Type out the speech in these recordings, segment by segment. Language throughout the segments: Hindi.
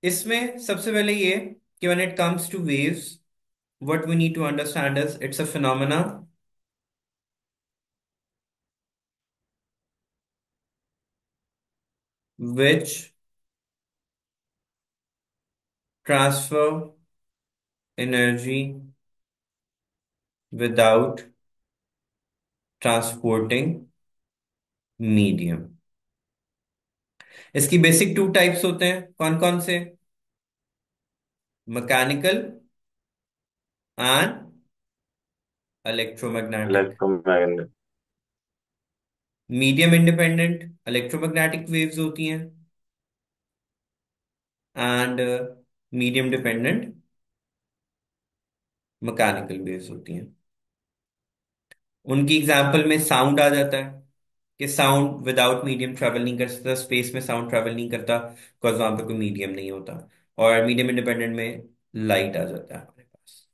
इसमें सबसे पहले ये कि when it comes to waves, what we need to understand is it's a phenomena which transfer energy without transporting medium. इसकी बेसिक टू टाइप्स होते हैं, कौन कौन से? Mechanical and electromagnetic. Electromagnet. Medium independent electromagnetic waves होती हैं, and medium dependent mechanical waves होती हैं। उनकी एग्जाम्पल में साउंड आ जाता है कि साउंड विदाउट मीडियम ट्रैवल नहीं कर सकता, स्पेस में साउंड ट्रैवल नहीं करता बिकॉज वहां पे कोई मीडियम नहीं होता। और मीडियम इंडिपेंडेंट में लाइट आ जाता है हमारे पास।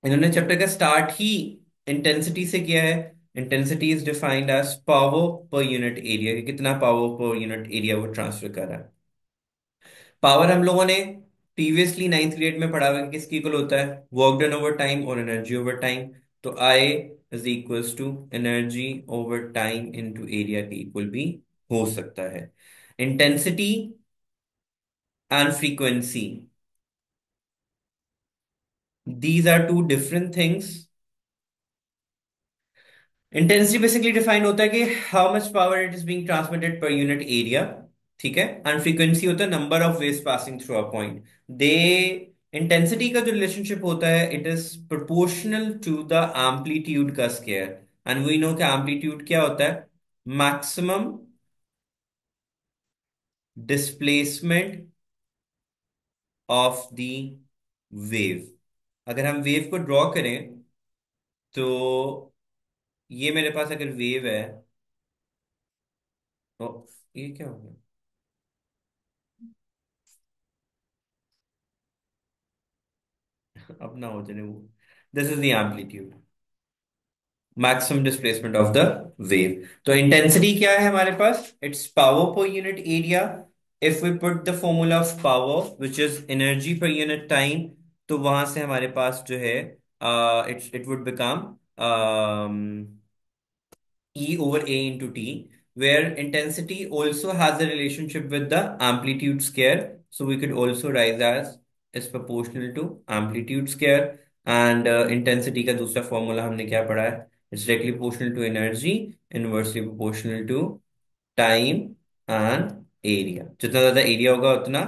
इन्होंने चैप्टर का स्टार्ट ही इंटेंसिटी से किया है। Intensity is defined as power per unit area, कि कितना पावर पर यूनिट एरिया वो ट्रांसफर कर रहा है। पावर हम लोगों ने प्रीवियसली नाइन्थ ग्रेड में पढ़ा हुआ है कि किसकी इक्वल होता है, वर्क डन ओवर टाइम और एनर्जी ओवर टाइम। तो I is equals to energy over time into area के इक्वल भी हो सकता है। Intensity and frequency, these are two different things. Intensity basically define होता है कि how much power it is being transmitted per unit area, ठीक है। एंड फ्रीक्वेंसी होता है number of waves passing through a point. The intensity का जो रिलेशनशिप होता है it is proportional to the amplitude का स्क्वायर। एंड वी नो कि एम्पलीट्यूड क्या होता है, maximum displacement of the wave. अगर हम वेव को ड्रॉ करें तो ये मेरे पास अगर वेव है, तो ये क्या हो गया? अब ना हो जाने वो। This is the amplitude, maximum displacement of the wave. तो इंटेंसिटी क्या है हमारे पास, it's power per unit area. If we put the formula of power which is energy per unit time, तो वहां से हमारे पास जो है it would become E over A into T, where intensity also has a relationship with the amplitude square. So we could also write as is proportional to amplitude square. And intensity का दूसरा फॉर्मूला हमने क्या पढ़ा है, it's directly proportional to energy, inversely proportional to time and area. जितना ज्यादा एरिया होगा उतना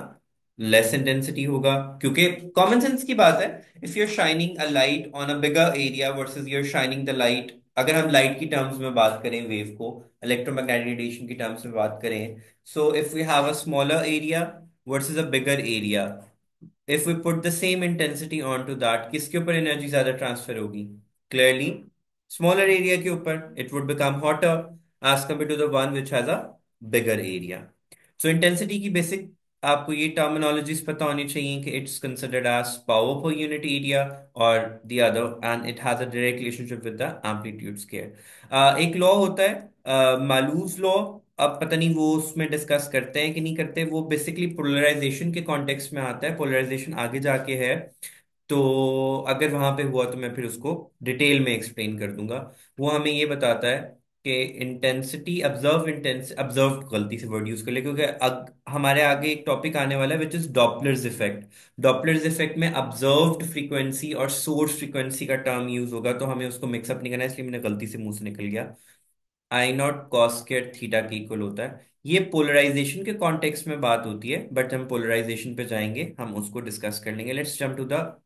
लेस इंटेंसिटी होगा, क्योंकि कॉमन सेंस की बात है। If you are shining a light on a bigger area versus you are shining the light, अगर हम लाइट की टर्म्स में बात करें वेव को, इलेक्ट्रोमैग्नेटिक रेडिएशन की टर्म्स में बात करें, so if we have a smaller area versus a bigger area, if we put the same intensity on to that, किसके ऊपर एनर्जी ज्यादा ट्रांसफर होगी? क्लियरली स्मॉलर एरिया के ऊपर। It would become hotter as compare to the one which has a bigger area. So intensity की बेसिक आपको ये टर्मिनोलॉजीज पता होनी चाहिए कि it's considered as power per unit area, और the other end it has a direct relationship with the amplitude square. एक लॉ होता है मालूज लॉ। अब पता नहीं वो उसमें डिस्कस करते हैं कि नहीं करते, वो बेसिकली पोलराइजेशन के कॉन्टेक्स्ट में आता है, पोलराइजेशन आगे जाके है। तो अगर वहां पे हुआ तो मैं फिर उसको डिटेल में एक्सप्लेन कर दूंगा। वो हमें ये बताता है कि इंटेंसिटी ऑब्जर्व गलती से वर्ड यूज कर ले, क्योंकि हमारे आगे एक टॉपिक आने वाला है which is Doppler's effect. Doppler's effect में ऑब्जर्व्ड फ्रीक्वेंसी और सोर्स फ्रीक्वेंसी का टर्म यूज होगा, तो हमें उसको मिक्सअप नहीं करना है, इसलिए मैंने गलती से मुंह से निकल गया। आई नॉट कॉस स्क्वायर थीटा के इक्वल होता है। ये पोलराइजेशन के कॉन्टेक्स्ट में बात होती है, बट हम पोलराइजेशन पे जाएंगे, हम उसको डिस्कस कर लेंगे। Let's jump to the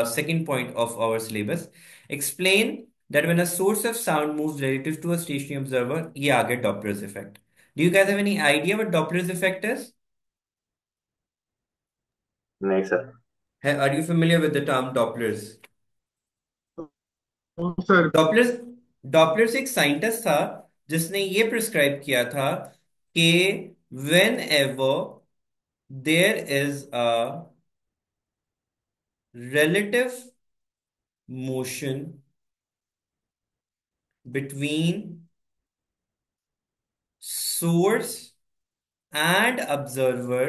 second point of our syllabus. Explain that when a source of sound moves relative to a stationary observer, ये आ गया Doppler's effect. Do you guys have any idea what Doppler's effect is? नहीं sir. Are you familiar with the term Doppler's? Sir. Doppler's Doppler's एक साइंटिस्ट था जिसने ये प्रिस्क्राइब किया था कि whenever there is a relative motion between source and observer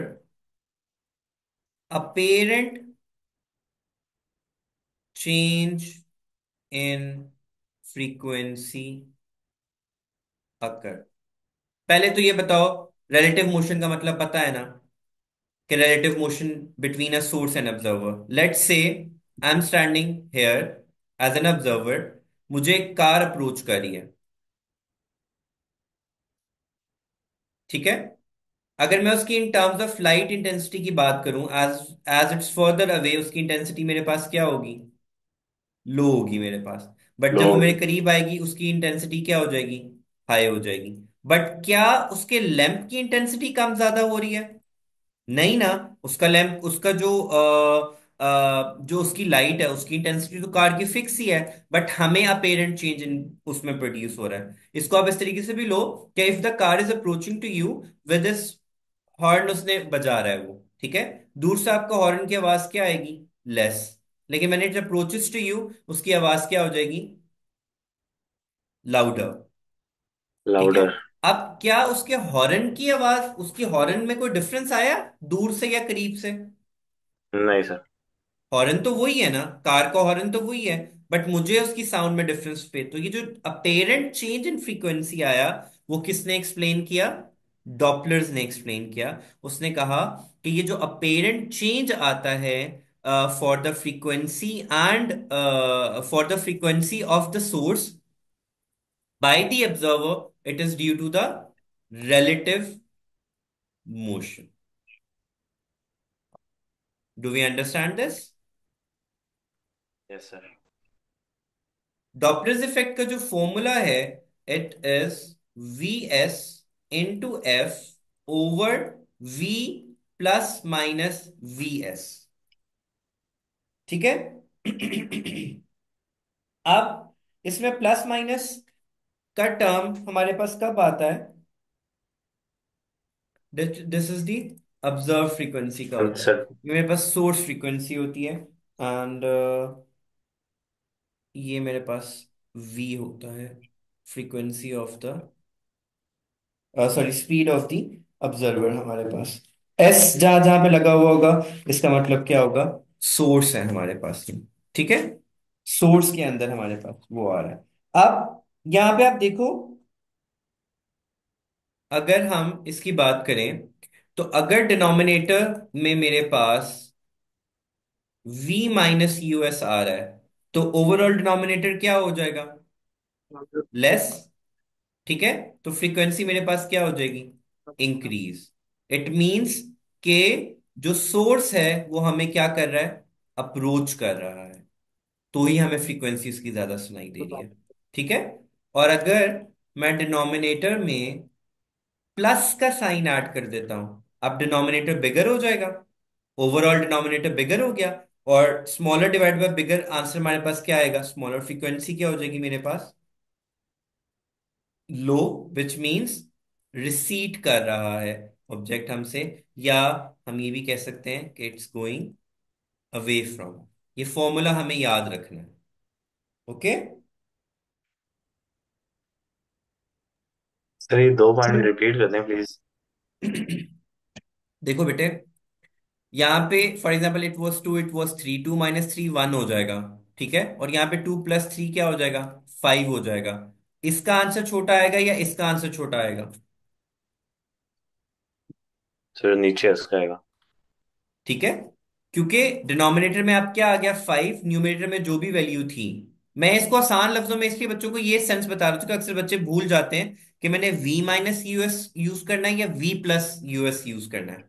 apparent change in frequency occur। पहले तो ये बताओ, relative motion का मतलब पता है ना, कि relative motion between a source and observer। Let's say I'm standing here as an observer, मुझे एक कार अप्रोच कर रही है, ठीक है। अगर मैं उसकी in terms of light intensity की बात करूं, as as it's further away, उसकी इंटेंसिटी मेरे पास क्या होगी? लो होगी मेरे पास। बट जब वो लोग। मेरे करीब आएगी, उसकी इंटेंसिटी क्या हो जाएगी? हाई हो जाएगी। बट क्या उसके लैंप की इंटेंसिटी कम ज्यादा हो रही है? नहीं ना। उसका लैंप, उसका जो उसकी लाइट है, उसकी इंटेंसिटी तो कार की फिक्स ही है। बट हमें अपेरेंट चेंज इन उसमें प्रोड्यूस हो रहा है। इसको आप इस तरीके से भी लो कि if the car is approaching to you with this horn, उसने बजा रहा है वो, ठीक है। दूर से आपका हॉर्न की आवाज क्या आएगी? लेस। लेकिन मैंने इट अप्रोचेस टू यू, उसकी आवाज क्या हो जाएगी? लाउडर। ठीक है। लाउडर। अब क्या उसके हॉर्न की आवाज, उसकी हॉर्न में कोई डिफरेंस आया दूर से या करीब से? नहीं सर। हॉर्न तो वही है ना, कार का हॉर्न तो वही है। बट मुझे उसकी साउंड में डिफरेंस पे, तो ये जो अपेरेंट चेंज इन फ्रीक्वेंसी आया, वो किसने एक्सप्लेन किया? डॉपलर्स ने एक्सप्लेन किया। उसने कहा कि ये जो अपेरेंट चेंज आता है for the frequency and for the frequency of the source by the observer, it is due to the relative motion। Do we understand this? Yes sir. Doppler's effect का जो फॉर्मूला है, it is V S into F over V plus minus V S, ठीक है। अब इसमें प्लस माइनस का टर्म हमारे पास कब आता है? This is the observe frequency का होता है। सर। ये मेरे पास सोर्स फ्रीक्वेंसी होती है, एंड ये मेरे पास v होता है, frequency of the, sorry, speed of the observer हमारे पास। s जहां जहां पे लगा हुआ होगा, इसका मतलब क्या होगा? सोर्स है हमारे पास, ठीक है। सोर्स के अंदर हमारे पास वो आ रहा है। अब यहां पे आप देखो, अगर हम इसकी बात करें, तो अगर डिनोमिनेटर में मेरे पास v माइनस यू एस आ रहा है, तो ओवरऑल डिनोमिनेटर क्या हो जाएगा? लेस। ठीक है। तो फ्रीक्वेंसी मेरे पास क्या हो जाएगी? इंक्रीज। इट मींस के जो सोर्स है वो हमें क्या कर रहा है? अप्रोच कर रहा है, तो ही हमें फ्रीक्वेंसी उसकी ज्यादा सुनाई दे रही है, ठीक है। और अगर मैं डिनोमिनेटर में प्लस का साइन ऐड कर देता हूं, अब डिनोमिनेटर बिगर हो जाएगा, ओवरऑल डिनोमिनेटर बिगर हो गया, और smaller divide by bigger, answer हमारे पास क्या आएगा? स्मॉलर। फ्रीक्वेंसी क्या हो जाएगी मेरे पास? लो। विच मीन्स रिसीड कर रहा है ऑब्जेक्ट हमसे, या हम ये भी कह सकते हैं कि इट्स गोइंग अवे फ्रॉम। ये फॉर्मूला हमें याद रखना है, ओके। सर ये दो पॉइंट रिपीट कर दें प्लीज। देखो बेटे, यहाँ पे for example it was two, it was three, two minus three one हो जाएगा, ठीक है। और यहाँ पे टू प्लस थ्री क्या हो जाएगा? फाइव हो जाएगा। इसका आंसर छोटा आएगा या इसका आंसर छोटा आएगा? सर नीचे इसका आएगा। ठीक है। क्योंकि डिनोमिनेटर में आप क्या आ गया? फाइव। न्यूमरेटर में जो भी वैल्यू थी, मैं इसको आसान लफ्जों में इसलिए बच्चों को ये सेंस बता रहा था कि अक्सर बच्चे भूल जाते हैं कि मैंने v माइनस यूएस यूज करना है या v प्लस यूएस यूज करना है,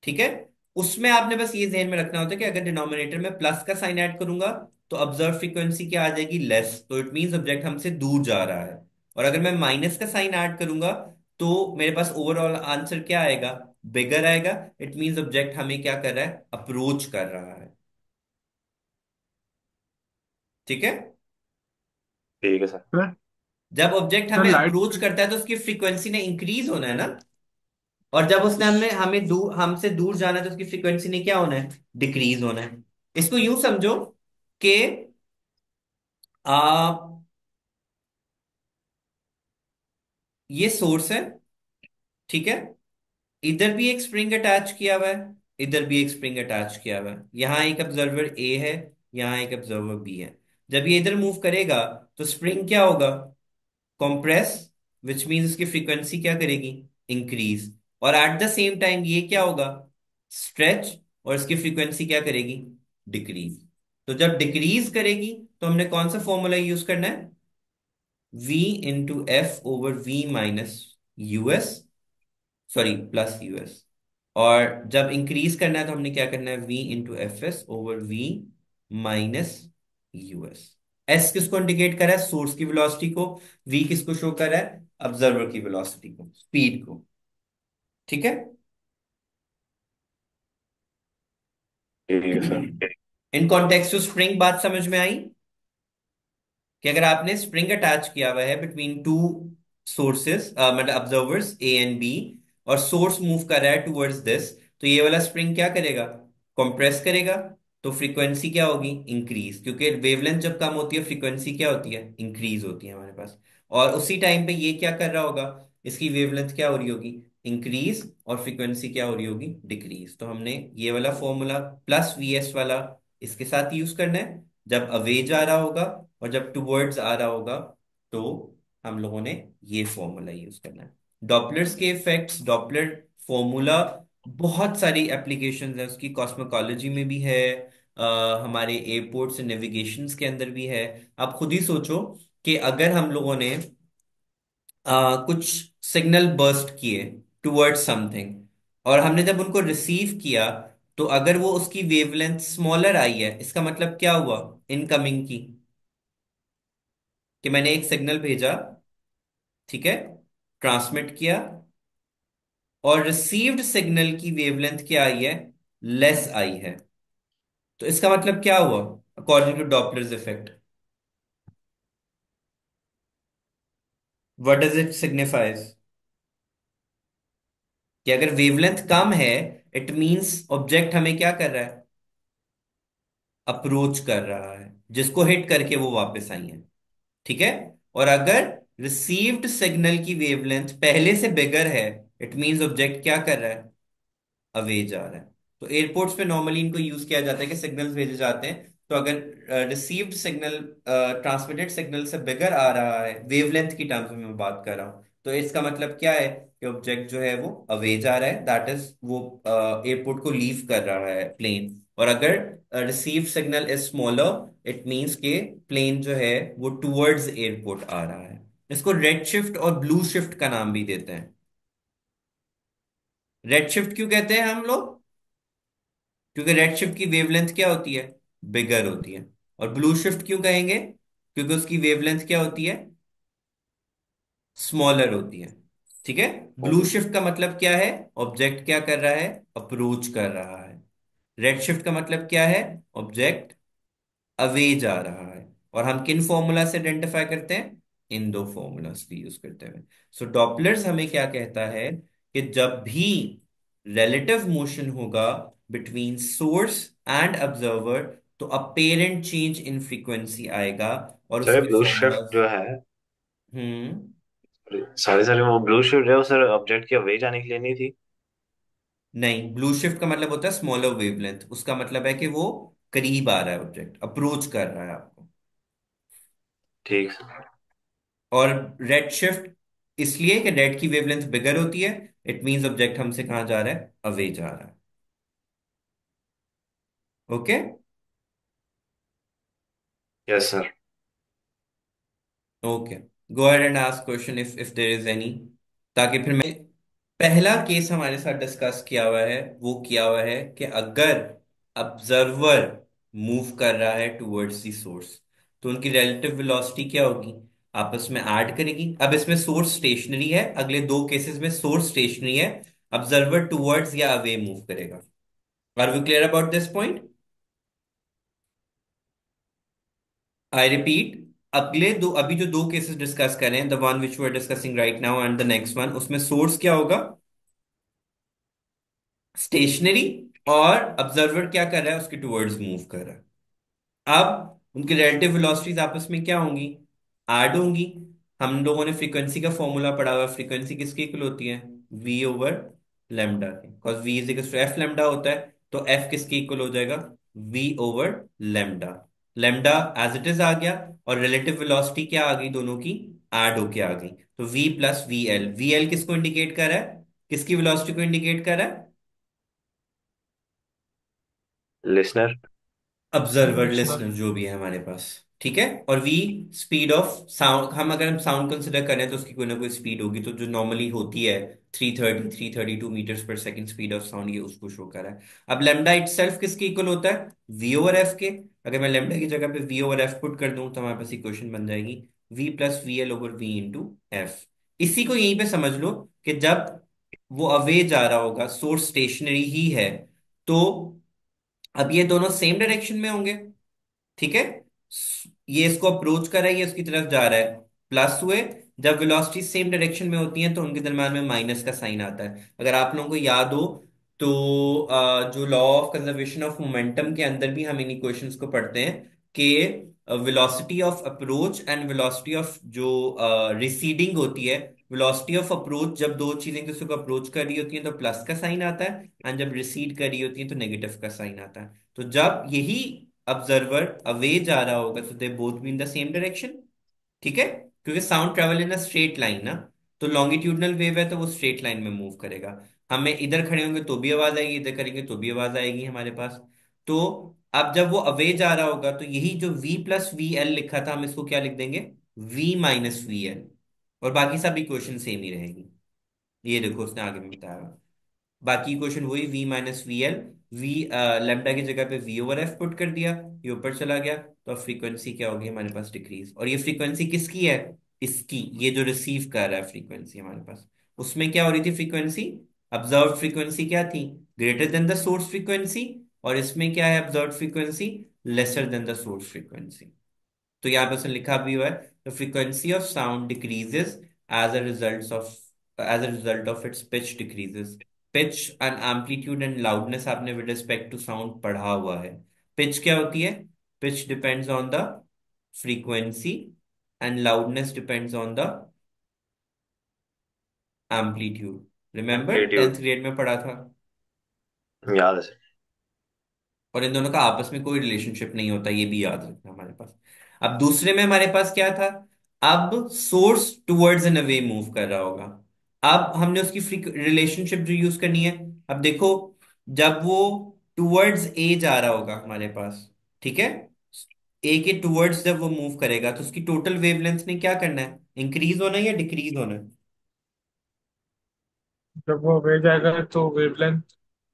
ठीक है। उसमें आपने बस ये ध्यान में रखना होता है कि अगर डिनोमिनेटर में प्लस का साइन ऐड करूंगा, तो ऑब्जर्व फ्रीक्वेंसी क्या आ जाएगी? लेस। तो इट मींस ऑब्जेक्ट हमसे दूर जा रहा है। और अगर मैं माइनस का साइन ऐड करूंगा, तो मेरे पास ओवरऑल आंसर क्या आएगा? बिगर आएगा। इट मींस ऑब्जेक्ट हमें क्या कर रहा है? अप्रोच कर रहा है, ठीक है। ठीक है सर। जब ऑब्जेक्ट सर हमें लाइट। अप्रोच करता है तो उसकी फ्रीक्वेंसी ने इंक्रीज होना है ना। और जब उसने हमें हमें दूर, हमसे दूर जाना है, तो उसकी फ्रीक्वेंसी ने क्या होना है? डिक्रीज होना है। इसको यूं समझो कि आ, ये सोर्स है, ठीक है। इधर भी एक स्प्रिंग अटैच किया हुआ है, इधर भी एक स्प्रिंग अटैच किया हुआ है। यहाँ एक ऑब्जर्वर ए है, यहाँ एक ऑब्जर्वर बी है। जब ये इधर मूव करेगा तो स्प्रिंग क्या होगा? कॉम्प्रेस, विच मीन्स इसकी फ्रीक्वेंसी क्या करेगी? इंक्रीज। और एट द सेम टाइम ये क्या होगा? स्ट्रेच, और इसकी फ्रीक्वेंसी क्या करेगी? डिक्रीज। तो जब डिक्रीज करेगी तो हमने कौन सा फॉर्मूला यूज करना है? V into F over V minus US, sorry plus US. और जब इंक्रीज करना है तो हमने क्या करना है? V into F S over V minus US. S किसको इंडिकेट कर रहा है? सोर्स की वेलोसिटी को। V किसको शो कर रहा है? ऑब्जर्वर की वेलोसिटी को, स्पीड को। ठीक है। ठीक है sir. In context to spring बात समझ में आई? कि अगर आपने स्प्रिंग अटैच किया हुआ है बिटवीन टू सोर्सेस, मतलब ऑब्जर्वर्स ए एंड बी, और सोर्स मूव कर रहा है टुवर्ड्स दिस, तो ये वाला स्प्रिंग क्या करेगा? कंप्रेस करेगा। तो फ्रीक्वेंसी क्या होगी? इंक्रीज, क्योंकि वेवलेंथ जब कम होती है फ्रीक्वेंसी क्या होती है? इंक्रीज होती है हमारे पास। और उसी टाइम पे ये क्या कर रहा होगा? इसकी वेवलेंथ क्या हो रही होगी? इंक्रीज। और फ्रीक्वेंसी क्या हो रही होगी? डिक्रीज। तो हमने ये वाला फॉर्मूला प्लस वी एस वाला इसके साथ यूज करना है जब अवे जा रहा होगा, और जब टूवर्ड्स आ रहा होगा तो हम लोगों ने ये फॉर्मूला यूज करना है। डॉपलर्स के इफेक्ट्स, डॉपलर फॉर्मूला, बहुत सारी एप्लीकेशंस है उसकी, कॉस्मोकोलॉजी में भी है, हमारे एयरपोर्ट्स एंड नेविगेशंस के अंदर भी है। आप खुद ही सोचो कि अगर हम लोगों ने कुछ सिग्नल बर्स्ट किए टुवर्ड्स समथिंग, और हमने जब उनको रिसीव किया, तो अगर वो उसकी वेवलेंथ स्मॉलर आई है, इसका मतलब क्या हुआ? इनकमिंग की, कि मैंने एक सिग्नल भेजा, ठीक है, ट्रांसमिट किया, और रिसीव्ड सिग्नल की वेवलेंथ क्या आई है? लेस आई है। तो इसका मतलब क्या हुआ according to Doppler's effect? What does it signifies? कि अगर वेवलेंथ कम है, इट मींस ऑब्जेक्ट हमें क्या कर रहा है? अप्रोच कर रहा है, जिसको हिट करके वो वापस आई है। ठीक है। और अगर रिसीव्ड सिग्नल की वेवलेंथ पहले से बिगर है, इट मींस ऑब्जेक्ट क्या कर रहा है? अवे जा रहा है। तो एयरपोर्ट्स पे नॉर्मली इनको यूज किया जाता है कि सिग्नल्स भेजे जाते हैं, तो अगर रिसीव्ड सिग्नल ट्रांसमिटेड सिग्नल से बिगर आ रहा है, वेवलेंथ की टर्म्स में मैं बात कर रहा हूँ, तो इसका मतलब क्या है? कि ऑब्जेक्ट जो है वो अवे जा रहा है, दैट इज वो एयरपोर्ट को लीव कर रहा है, प्लेन। और अगर received signal is smaller, it means के प्लेन जो है वो टूवर्ड्स एयरपोर्ट आ रहा है। इसको रेड शिफ्ट और ब्लू शिफ्ट का नाम भी देते हैं। रेड शिफ्ट क्यों कहते हैं हम लोग? क्योंकि रेड शिफ्ट की वेवलेंथ क्या होती है? बिगर होती है। और ब्लू शिफ्ट क्यों कहेंगे? क्योंकि उसकी वेवलेंथ क्या होती है? स्मॉलर होती है। ठीक है। ब्लू शिफ्ट का मतलब क्या है? ऑब्जेक्ट क्या कर रहा है? अप्रोच कर रहा है। रेड शिफ्ट का मतलब क्या है? ऑब्जेक्ट अवे जा रहा है। और हम किन फॉर्मूला से आइडेंटिफाई करते हैं? इन दो फॉर्मूलाज की यूज करते हुए। सो डॉपलर्स हमें क्या कहता है? कि जब भी रिलेटिव मोशन होगा बिटवीन सोर्स एंड ऑब्जर्वर, तो अपेरेंट चेंज इन फ्रीक्वेंसी आएगा। और सर उसके ब्लू शिफ्ट फॉर्मूलाज। जो है, हम्म। सॉरी सर, वो ब्लू शिफ्ट है वो सर ऑब्जेक्ट की अवे जाने के लिए नहीं थी। नहीं, ब्लू शिफ्ट का मतलब होता है स्मॉलर वेवलेंथ, उसका मतलब है कि वो करीब आ रहा है, ऑब्जेक्ट अप्रोच कर रहा है आपको। ठीक सर। और रेड शिफ्ट इसलिए कि रेड की वेवलेंथ बिगर होती है, इट मींस ऑब्जेक्ट हमसे कहाँ जा रहा है? अवे जा रहा है। Okay. Yes sir. Okay. Go ahead and ask question if there is any, ताकि फिर मैं, पहला केस हमारे साथ डिस्कस किया हुआ है, वो किया हुआ है कि अगर ऑब्जर्वर मूव कर रहा है टुवर्ड्स द सोर्स, तो उनकी रिलेटिव वेलोसिटी क्या होगी? आपस में ऐड करेगी। अब इसमें सोर्स स्टेशनरी है, अगले दो केसेस में सोर्स स्टेशनरी है, ऑब्जर्वर टुवर्ड्स या अवे मूव करेगा। Are we clear about this point? I repeat, अगले दो, अभी जो दो केसेस डिस्कस कर रहे हैं, the one which we are discussing right now and the next one, उसमें सोर्स क्या होगा? स्टेशनरी। और ऑब्जर्वर क्या कर रहा है? उसके टुवर्ड्स मूव कर रहा है। अब उनकी रिलेटिव वेलोसिटीज आपस में क्या होंगी? ऐड होंगी। हम लोगों ने फ्रीक्वेंसी का फॉर्मूला पढ़ा हुआ है, फ्रीक्वेंसी किसकी इक्वल होती है? V ओवर लेमडा के, because v is equal to f lambda होता है, तो एफ किसके इक्वल हो जाएगा, v over lambda. Lambda as it is आ गया, और रिलेटिव वेलोसिटी क्या आ गई, दोनों की ऐड होके आ गई, तो V plus V L. V L किसको इंडिकेट कर रहा है, किसकी वेलोसिटी को इंडिकेट कर रहा है, लिसनर। Observer listener. लिसनर जो भी है हमारे पास। ठीक है, और वी स्पीड ऑफ साउंड, हम अगर हम साउंड कंसिडर करें तो उसकी कोई ना कोई स्पीड होगी, तो जो नॉर्मली होती है 332 मीटर्स पर सेकंड स्पीड ऑफ साउंड, ये उसको शो कर रहा है। अब लेमडा इटसेल्फ किसके इक्वल होता है, वी ओवर एफ के। अगर मैं लेमडा की जगह पे वी ओवर एफ पुट कर दूं तो हमारे पास इक्वेशन बन जाएगी V plus V L over V into F. इसी को यहीं पे समझ लो कि जब वो अवे जा रहा होगा, सोर्स स्टेशनरी ही है, तो अब ये दोनों सेम डायरेक्शन में होंगे। ठीक है, ये इसको अप्रोच कर रहा है, ये उसकी तरफ जा रहा है, प्लस हुए। जब वेलोसिटी सेम डायरेक्शन में होती है तो उनके दरम्यान में माइनस का साइन आता है। अगर आप लोगों को याद हो तो जो law of conservation of momentum के अंदर भी हम इन इक्वेशंस को पढ़ते हैं कि velocity of approach and velocity of जो रिसीडिंग होती है, वेलोसिटी ऑफ अप्रोच जब दो चीजें एक दूसरे को अप्रोच कर रही होती हैं तो प्लस का साइन आता है, एंड जब रिसीड कर रही होती हैं तो नेगेटिव का साइन आता है। तो जब यही ऑब्जर्वर अवे जा रहा होगा तो they both be in the same direction. ठीक है, क्योंकि sound travel in a straight line ना, तो लॉन्गिट्यूडनल वेव है तो वो स्ट्रेट लाइन में मूव करेगा। हमें इधर खड़े होंगे तो भी आवाज आएगी, इधर करेंगे तो भी आवाज आएगी हमारे पास। तो अब जब वो अवे जा रहा होगा तो यही जो v प्लस वी एल लिखा था, हम इसको क्या लिख देंगे, v माइनस वी एल, और बाकी सब इक्वेशन सेम ही रहेगी। ये देखो उसने आगे में बताया, बाकी इक्वेशन वही v minus V L. V lambda की जगह पे v ओवर एफ पुट कर दिया, ये ऊपर चला गया, तो अब फ्रीक्वेंसी क्या होगी हमारे पास, डिक्रीज। और ये फ्रीक्वेंसी किसकी है, इसकी, ये जो रिसीव कर रहा है फ्रीक्वेंसी हमारे पास, उसमें क्या हो रही थी फ्रीक्वेंसी, ऑब्जर्व फ्रीक्वेंसी क्या थी, greater than the source frequency, और इसमें क्या है observe frequency, lesser than the source frequency. तो यहाँ पर उसने लिखा भी हुआ है, the frequency of sound decreases as a result of its pitch decreases. Pitch and amplitude and loudness आपने विद रिस्पेक्ट टू साउंड पढ़ा हुआ है। पिच क्या होती है, pitch depends on the frequency, and loudness depends on the amplitude. Remember amplitude. 10th grade में पढ़ा था। याद है सर। और इन दोनों का आपस में कोई रिलेशनशिप नहीं होता, ये भी याद रखना हमारे पास। अब दूसरे में हमारे पास क्या था, अब source towards an away move कर रहा होगा। अब हमने उसकी रिलेशनशिप जो यूज करनी है, अब देखो, जब वो टुवर्ड्स ए जा रहा होगा हमारे पास, ठीक है, ए के टुवर्ड्स जब वो मूव करेगा तो उसकी टोटल वेवलेंथ ने क्या करना है, इंक्रीज होना है या डिक्रीज होना है। जब वो वे जाएगा तो वेवलेंथ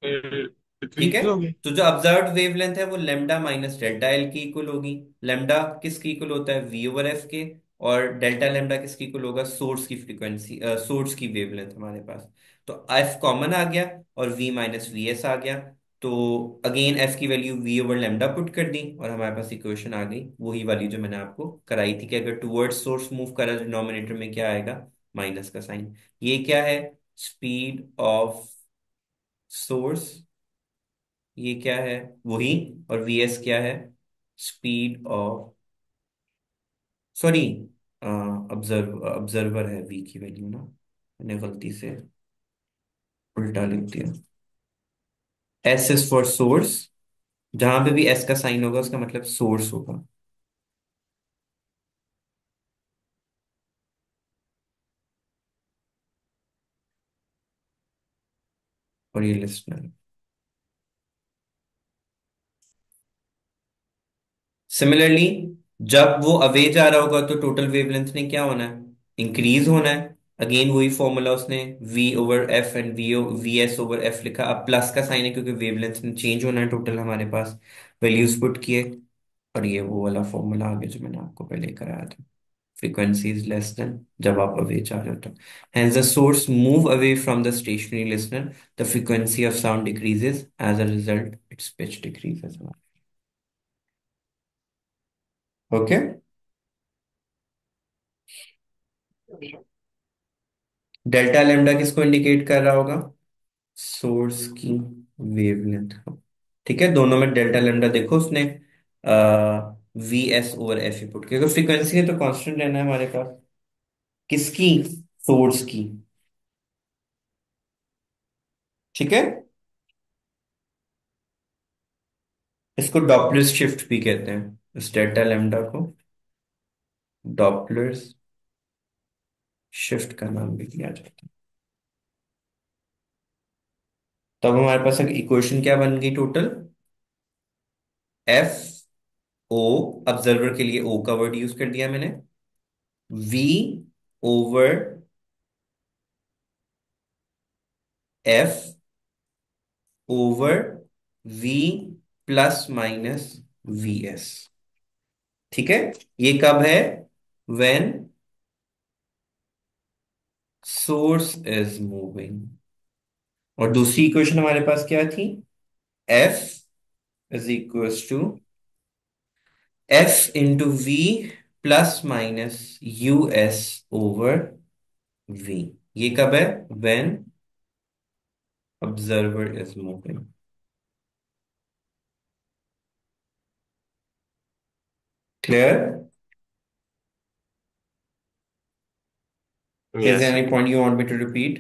ठीक है, डिक्रीज होगी। तो जो ऑब्जर्व्ड वेवलेंथ है वो लेमडा माइनस डेल्टा एल की इक्वल होगी। लेमडा किसकी इक्वल होता है, वी ओवर एफ के, और डेल्टा लेमडा किसकी इक्वल होगा, सोर्स की फ्रीक्वेंसी, सोर्स की वेवलेंथ हमारे पास। तो एफ कॉमन आ गया और वी माइनस वी एस आ गया, तो अगेन एफ की value V over lambda put कर दी और हमारे पास इक्वेशन आ गई वही वाली जो मैंने आपको कराई थी, कि अगर टुवर्ड्स सोर्स मूव करा डिनोमिनेटर में क्या आएगा, माइनस का साइन। ये क्या है, स्पीड ऑफ सोर्स, ये क्या है, वही, और वीएस क्या है, स्पीड ऑफ, सॉरी, ऑब्जर्वर है वी की वैल्यू ना, मैंने गलती से उल्टा लिख दिया। एस इज फॉर सोर्स, जहां पे भी एस का साइन होगा उसका मतलब सोर्स होगा, और ये लिसनर। सिमिलरली जब वो अवे जा रहा होगा तो टोटल वेवलेंथ ने क्या होना है, इंक्रीज होना है। अगेन वही फॉर्मूला उसने v over F and V S over F लिखा, अब प्लस का साइन है क्योंकि वेवलेंथ ने चेंज होना है टोटल हमारे पास, वैल्यूज पुट किए, और ये वो वाला फॉर्मूला आ गया जो मैंने आपको पहले कराया था, फ्रीक्वेंसी इज लेस देन जब आप अवे जा रहे हो तो। Hence the source move away from the stationary listener, the frequency of sound decreases, as a result its pitch decreases। Okay, delta lambda किसको इंडिकेट कर रहा होगा, सोर्स की वेवलेंथ को। ठीक है, दोनों में डेल्टा लेमडा देखो उसने वी एस ओवर एफ ही पुट किया, क्योंकि फ्रीक्वेंसी है तो कांस्टेंट रहना है हमारे पास, किसकी, सोर्स की। ठीक है। इसको डॉपलर शिफ्ट भी कहते हैं, इस डेल्टा लैम्डा को डॉपलर शिफ्ट का नाम भी दिया जाता है। तो अब हमारे पास एक इक्वेशन क्या बन गई टोटल? एफ ओ, ऑब्जर्वर के लिए ओ का वर्ड यूज कर दिया मैंने, V over F over V plus minus V S. ठीक है। ये कब है? When source is moving. और दूसरी इक्वेशन हमारे पास क्या थी? F is equals to F into V plus minus U S over V. ये कब है? When observer is moving. Clear? Is there yes. any point you want me to repeat?